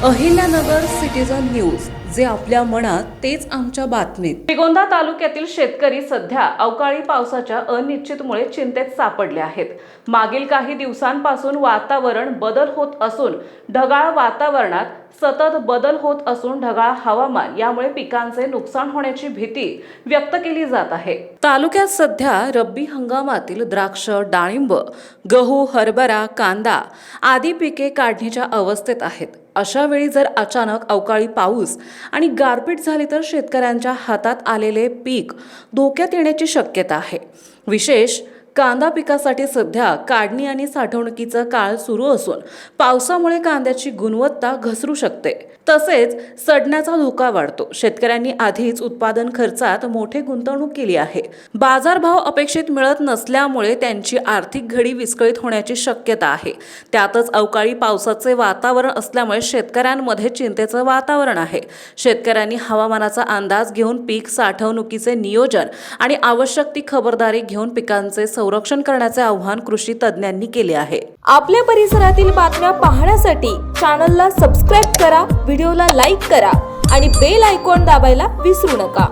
Ahilyanagar citizen news, जे आपल्या मनात तेच आमच्या बातमीत। श्रीगोंदा तालुक्यातील शेतकरी सध्या अवकाळी पावसाच्या अनिश्चिततेमुळे चिंतेत सापडले आहेत। मागील काही दिवसांपासून वातावरण बदल होत असून ढगाळ वातावरणात सतत बदल होत असून ढगाळ हवामान यामुळे पिकांचे नुकसान होण्याची भीती व्यक्त केली जात आहे। तालुक्यात सध्या रब्बी हंगामातील द्राक्ष, डाळिंब, गहू, हरभरा, कांदा आदी पिके काढणीच्या अवस्थेत आहेत। अशा वेळी जर अचानक अवकाळी पाऊस आणि गारपीट झाली तर शेतकऱ्यांच्या हातात आलेले पीक धोक्यात येण्याची शक्यता आहे। विशेष कांदा पिकासाठी सध्या काढणी आणि साठवणुकीचा काळ सुरू असून पावसामुळे कांद्याची गुणवत्ता घसरू शकते, तसेच सडण्याचा धोका वाढतो। शेतकऱ्यांनी आधीच उत्पादन खर्चात मोठी गुंतवणूक केली आहे। बाजारभाव अपेक्षित मिळत नसल्यामुळे त्यांची आर्थिक घडी विस्कळीत होण्याची शक्यता आहे। त्यातच अवकाळी पावसाचे वातावरण असल्यामुळे शेतकऱ्यांमध्ये चिंतेचं वातावरण आहे। शेतकऱ्यांनी हवामानाचा अंदाज घेऊन पीक साठवणुकीचे नियोजन आणि आवश्यक ती खबरदारी घेऊन पिकांचे संरक्षण करण्याचे आवाहन कृषी तज्ज्ञांनी केले आहे। आपल्या परिसरातील बातम्या पाहण्यासाठी चॅनलला सबस्क्राइब करा, व्हिडिओला लाईक करा आणि बेल आयकॉन दाबायला विसरू नका।